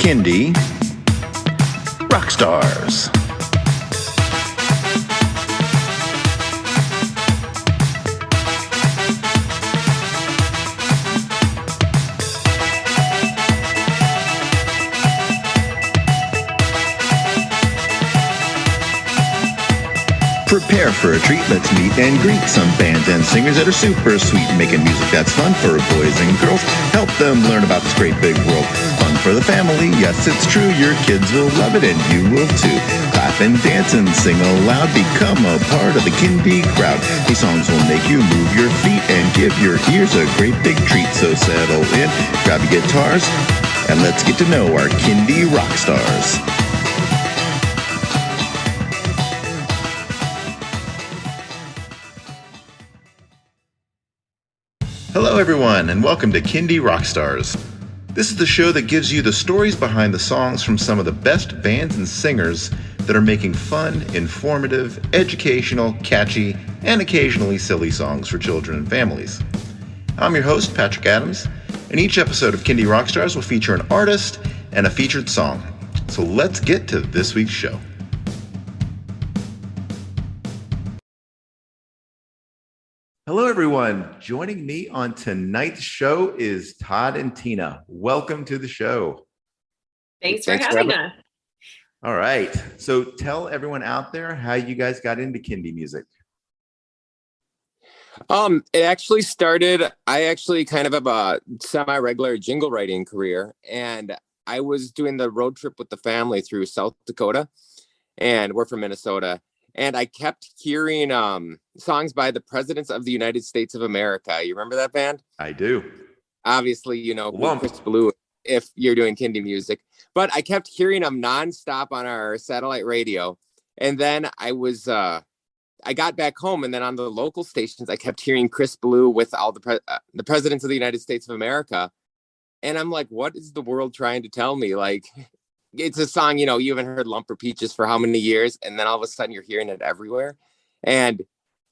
Kindie Rockstars. Prepare for a treat, let's meet and greet some bands and singers that are super sweet, making music that's fun for boys and girls. Help them learn about this great big world. Fun for the family, yes it's true, your kids will love it and you will too. Clap and dance and sing aloud, become a part of the Kindie crowd. These songs will make you move your feet and give your ears a great big treat. So settle in, grab your guitars, and let's get to know our Kindie Rockstars. Hello everyone, and welcome to Kindie Rockstars. This is the show that gives you the stories behind the songs from some of the best bands and singers that are making fun, informative, educational, catchy, and occasionally silly songs for children and families. I'm your host, Patrick Adams, and each episode of Kindie Rockstars will feature an artist and a featured song. So let's get to this week's show. Hello, everyone. Joining me on tonight's show is Todd N Tina. Welcome to the show. Thanks for having us. All right. So tell everyone out there how you guys got into Kindie music. It actually started, I actually kind of have a semi-regular jingle writing career, and I was doing the road trip with the family through South Dakota, and we're from Minnesota. And I kept hearing songs by the presidents of the United States of America. You remember that band? I do. Obviously, you know, Chris Ballew We, if you're doing Kindie music. But I kept hearing them nonstop on our satellite radio. And then I got back home, and then on the local stations, I kept hearing Chris Ballew with all the presidents of the United States of America. And I'm like, what is the world trying to tell me? Like, it's a song, you know, you haven't heard Lump for Peaches for how many years, and then all of a sudden you're hearing it everywhere. And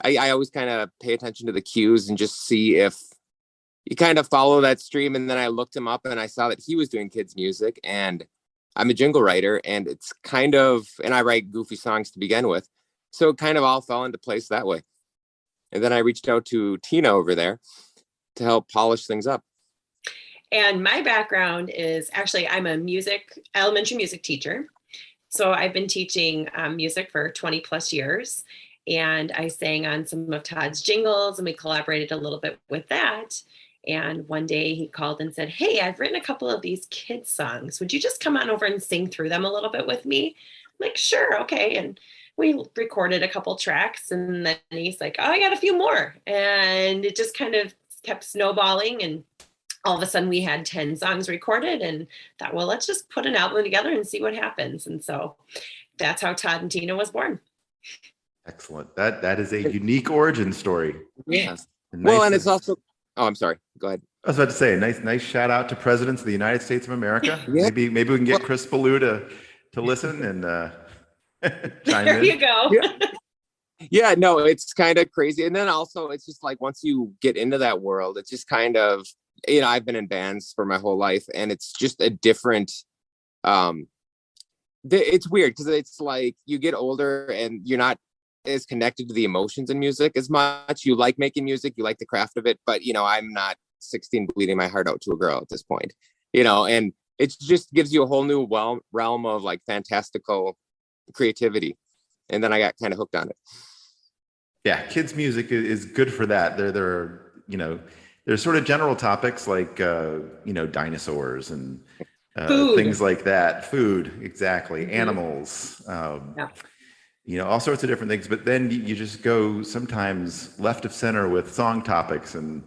I always kind of pay attention to the cues and just see if you kind of follow that stream. And then I looked him up and I saw that he was doing kids music, and I'm a jingle writer, and it's kind of, and I write goofy songs to begin with. So it kind of all fell into place that way. And then I reached out to Tina over there to help polish things up. And my background is actually, I'm a elementary music teacher. So I've been teaching music for 20 plus years. And I sang on some of Todd's jingles, and we collaborated a little bit with that. And one day he called and said, hey, I've written a couple of these kids songs. Would you just come on over and sing through them a little bit with me? I'm like, sure, okay. And we recorded a couple tracks, and then he's like, oh, I got a few more. And it just kind of kept snowballing, and all of a sudden we had 10 songs recorded, and thought, well, let's just put an album together and see what happens. And so that's how Todd N Tina was born. Excellent. That is a unique origin story. Yeah. Well, and it's also, oh, I'm sorry. Go ahead. I was about to say, nice shout out to presidents of the United States of America. Yeah. Maybe we can get Chris Ballew to listen and chime there in. You go. Yeah, no, it's kind of crazy. And then also it's just like, once you get into that world, it's just kind of, you know, I've been in bands for my whole life, and it's just a different, it's weird because it's like you get older and you're not as connected to the emotions in music as much. You like making music, you like the craft of it, but you know, I'm not 16 bleeding my heart out to a girl at this point, you know, and it just gives you a whole new realm of like fantastical creativity. And then I got kind of hooked on it. Yeah, kids music is good for that. There are, you know, there's sort of general topics like, you know, dinosaurs and things like that. Food, exactly. Mm-hmm. Animals, you know, all sorts of different things. But then you just go sometimes left of center with song topics. And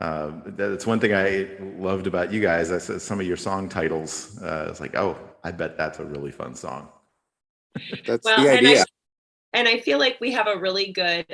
that's one thing I loved about you guys. I said some of your song titles. It's like, oh, I bet that's a really fun song. That's the idea. And I feel like we have a really good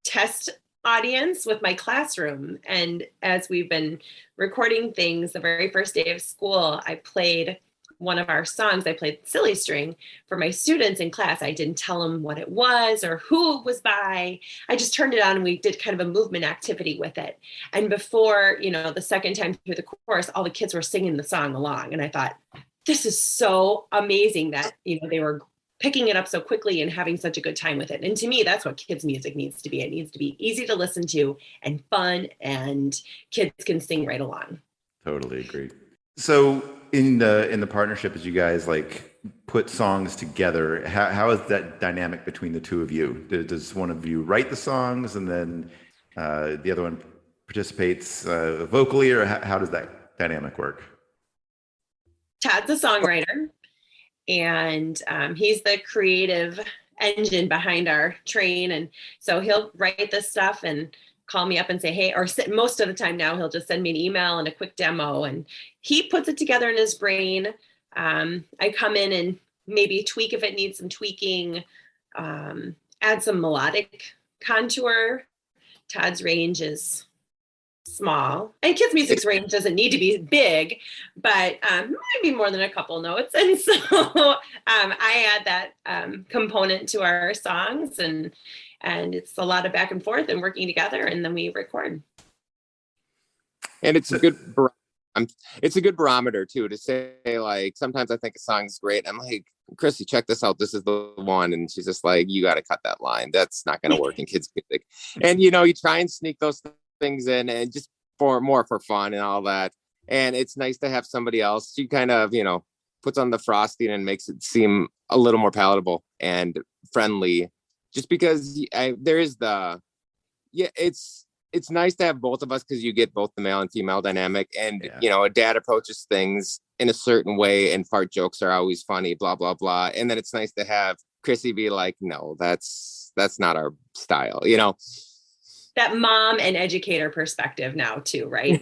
test audience with my classroom. And as we've been recording things, the very first day of school, I played one of our songs, I played Silly String for my students in class. I didn't tell them what it was or who it was by. I just turned it on and we did kind of a movement activity with it. And before, the second time through the course, all the kids were singing the song along. And I thought, this is so amazing that, they were picking it up so quickly and having such a good time with it. And to me, that's what kids' music needs to be. It needs to be easy to listen to and fun, and kids can sing right along. Totally agree. So in the partnership, as you guys like put songs together, how is that dynamic between the two of you? Does one of you write the songs and then the other one participates vocally, or how does that dynamic work? Todd's a songwriter, and he's the creative engine behind our train. And so he'll write this stuff and call me up and say, hey, or most of the time now he'll just send me an email and a quick demo, and he puts it together in his brain. I come in and maybe tweak if it needs some tweaking, add some melodic contour. Todd's range is small, and kids' music's range doesn't need to be big, but maybe more than a couple notes. And so I add that component to our songs, and it's a lot of back and forth and working together, and then we record. And it's a good barometer too, to say, like, sometimes I think a song's great. I'm like, Chrissy, check this out. This is the one. And she's just like, you got to cut that line. That's not going to work in kids' music. And, you try and sneak those things in, and just more for fun and all that. And it's nice to have somebody else. She kind of, puts on the frosting and makes it seem a little more palatable and friendly, just because it's nice to have both of us, because you get both the male and female dynamic. And, a dad approaches things in a certain way, and fart jokes are always funny, blah, blah, blah. And then it's nice to have Chrissy be like, no, that's not our style, That mom and educator perspective now too, right?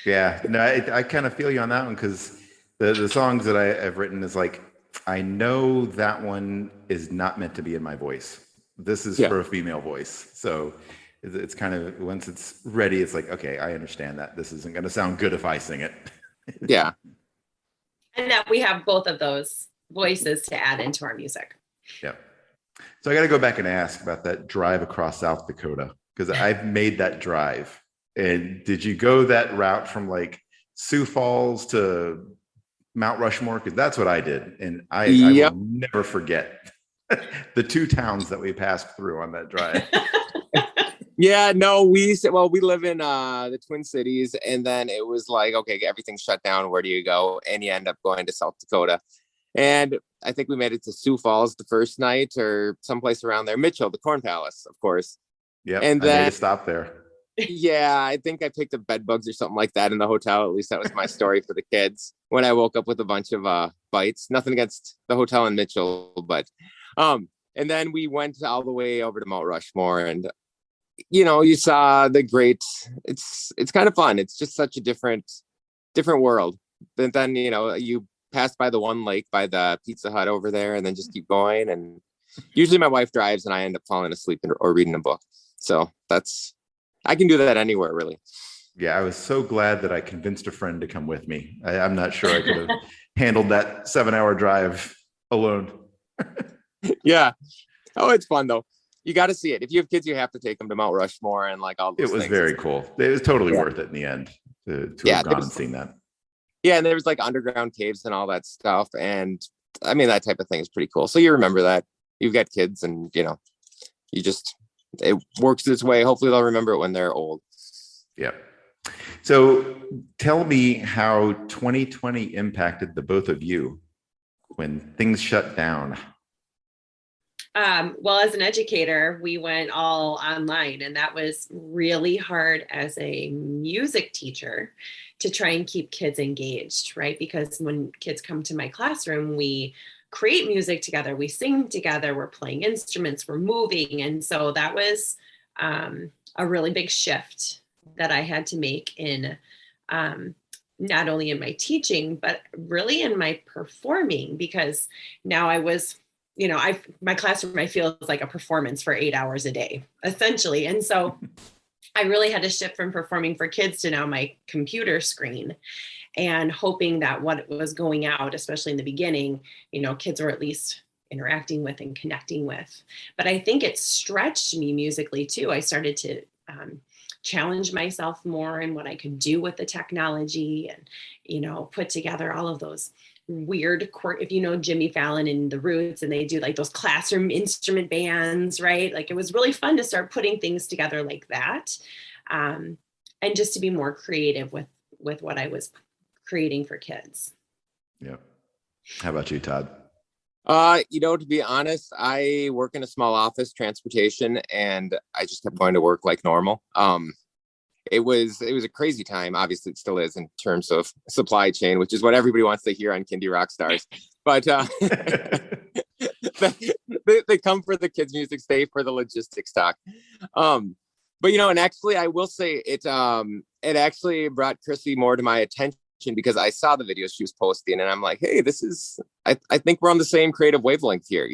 Yeah, no, I kind of feel you on that one, because the songs that I've written is like, I know that one is not meant to be in my voice. This is for a female voice. So it's kind of, once it's ready, it's like, okay, I understand that this isn't going to sound good if I sing it. Yeah. And that we have both of those voices to add into our music. Yeah. So I got to go back and ask about that drive across South Dakota, because I've made that drive. And did you go that route from like Sioux Falls to Mt Rushmore? Because that's what I did. And I will never forget the two towns that we passed through on that drive. Yeah, no, we live in the Twin Cities, and then it was like, okay, everything's shut down. Where do you go? And you end up going to South Dakota. And I think we made it to Sioux Falls the first night, or someplace around there. Mitchell, the Corn Palace, of course. Yeah, and then I made a stop there. Yeah, I think I picked up bed bugs or something like that in the hotel. At least that was my story for the kids when I woke up with a bunch of bites. Nothing against the hotel in Mitchell, but and then we went all the way over to Mount Rushmore, and you saw the great. It's kind of fun. It's just such a different world. But then you pass by the one lake by the Pizza Hut over there, and then just keep going. And usually my wife drives, and I end up falling asleep or reading a book. So I can do that anywhere, really. Yeah, I was so glad that I convinced a friend to come with me. I'm not sure I could have handled that 7-hour drive alone. Yeah. Oh, it's fun though. You got to see it. If you have kids, you have to take them to Mount Rushmore and like all those things. It was very cool. It was totally worth it in the end to have gone and seen that. Yeah, and there was like underground caves and all that stuff. And I mean, that type of thing is pretty cool. So you remember that. You've got kids, and it works this way. Hopefully they'll remember it when they're old. Yeah. So tell me how 2020 impacted the both of you when things shut down. Well, as an educator, we went all online, and that was really hard as a music teacher to try and keep kids engaged, right? Because when kids come to my classroom, we create music together, we sing together, we're playing instruments, we're moving. And so that was a really big shift that I had to make in not only in my teaching, but really in my performing, because now I was, my classroom, I feel is like a performance for 8 hours a day, essentially. And so I really had to shift from performing for kids to now my computer screen. and hoping that what was going out, especially in the beginning, kids were at least interacting with and connecting with. But I think it stretched me musically too. I started to challenge myself more in what I could do with the technology, and put together all of those weird if Jimmy Fallon and the Roots, and they do like those classroom instrument bands, right? Like it was really fun to start putting things together like that, and just to be more creative with what I was creating for kids. Yeah. How about you, Todd? To be honest, I work in a small office, transportation, and I just kept going to work like normal. It was a crazy time. Obviously, it still is in terms of supply chain, which is what everybody wants to hear on Kindie Rockstars. But they come for the kids' music, stay for the logistics talk. But and actually, I will say it actually brought Chrissy more to my attention because I saw the videos she was posting, and I'm like, hey, I think we're on the same creative wavelength here,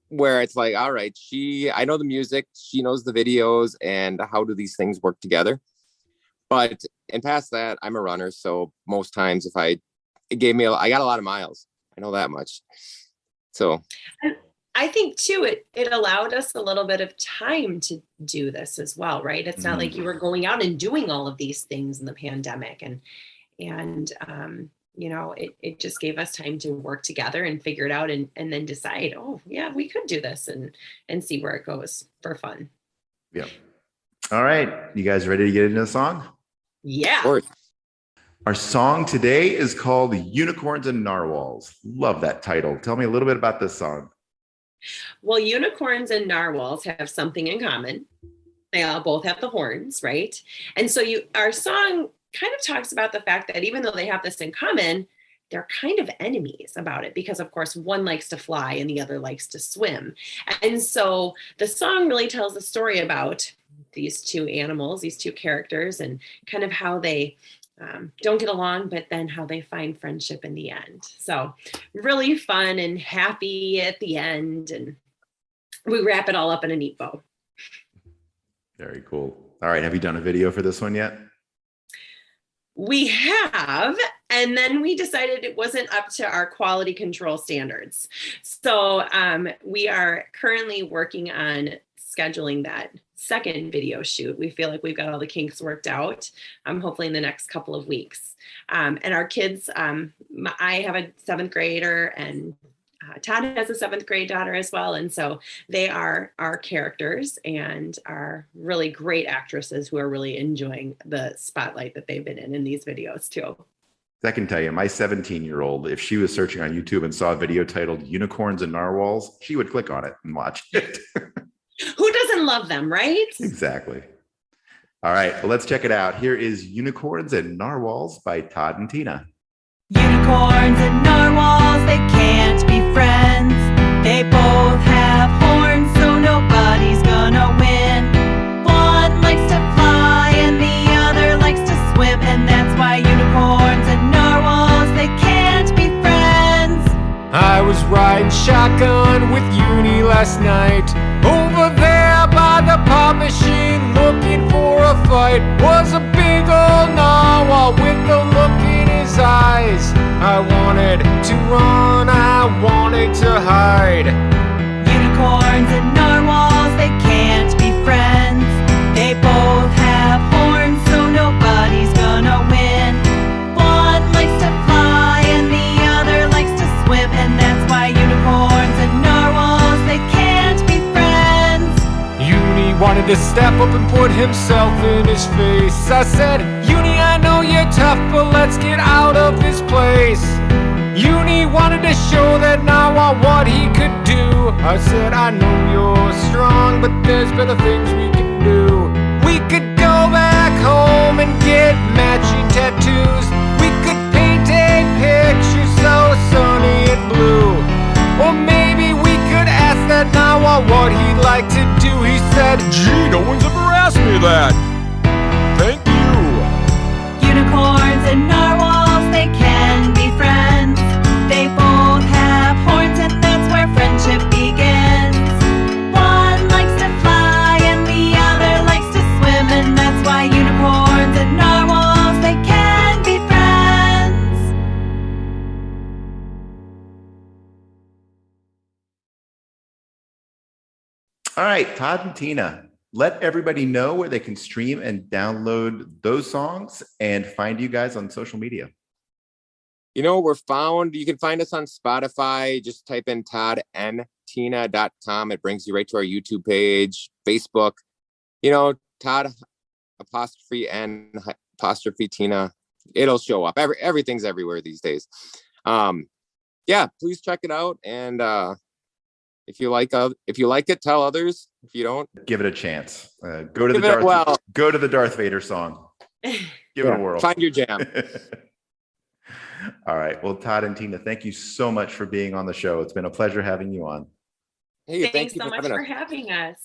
where it's like, all right, I know the music, she knows the videos, and how do these things work together? But and past that, I'm a runner, so most times I got a lot of miles. I know that much. So I think too, it allowed us a little bit of time to do this as well, right? It's not like you were going out and doing all of these things in the pandemic, and it just gave us time to work together and figure it out, and then decide, oh yeah, we could do this, and see where it goes for fun. Yeah. All right, you guys ready to get into the song? Yeah. Our song today is called Unicorns and Narwhals. Love that title. Tell me a little bit about this song. Well, unicorns and narwhals have something in common. They all both have the horns, right? And so our song kind of talks about the fact that even though they have this in common, they're kind of enemies about it, because of course one likes to fly and the other likes to swim. And so the song really tells a story about these two animals, these two characters, and kind of how they don't get along, but then how they find friendship in the end. So really fun and happy at the end, and we wrap it all up in a neat bow. Very cool. All right, have you done a video for this one yet? We have, and then we decided it wasn't up to our quality control standards. So we are currently working on scheduling that second video shoot. We feel like we've got all the kinks worked out, hopefully in the next couple of weeks. And our kids, I have a 7th grader, and Todd has a 7th grade daughter as well. And so they are our characters and are really great actresses who are really enjoying the spotlight that they've been in these videos too. I can tell you, my 17-year-old, if she was searching on YouTube and saw a video titled Unicorns and Narwhals, she would click on it and watch it. Who doesn't love them, right? Exactly. All right, well, let's check it out. Here is Unicorns and Narwhals by Todd N Tina. Unicorns and narwhals, they can't be friends. They both have horns, so nobody's gonna win. One likes to fly and the other likes to swim, and that's why unicorns and narwhals, they can't be friends. I was riding shotgun with Uni last night, over there by the pop machine, looking for a fight. Was a big old narwhal with the look in his eyes. I wanted to run, I wanted to hide. Unicorns and narwhals, they can't be friends. They both have horns, so nobody's gonna win. One likes to fly and the other likes to swim, and that's why unicorns and narwhals, they can't be friends. Uni wanted to step up and put himself in his face. I said, Uni, I know you're tough, but let's get out of this place. Uni wanted to show that narwhal what he could do. I said, I know you're strong, but there's better things we can do. We could go back home and get matching tattoos. We could paint a picture so sunny and blue. Or maybe we could ask that narwhal what he'd like to do. He said, gee, no one's ever asked me that. Thank you. Unicorns and narwhals, they can be friends. They both have horns, and that's where friendship begins. One likes to fly and the other likes to swim, and that's why unicorns and narwhals, they can be friends. All right, Todd and Tina, let everybody know where they can stream and download those songs and find you guys on social media. You can find us on Spotify. Just type in toddntina.com. It brings you right to our YouTube page, Facebook. Todd _N_Tina. It'll show up. Everything's everywhere these days. Please check it out. And if you like it, tell others. If you don't, give it a chance. Go to the Darth Vader song. Give it a whirl. Find your jam. All right. Well, Todd and Tina, thank you so much for being on the show. It's been a pleasure having you on. Hey, Thanks so much for having us.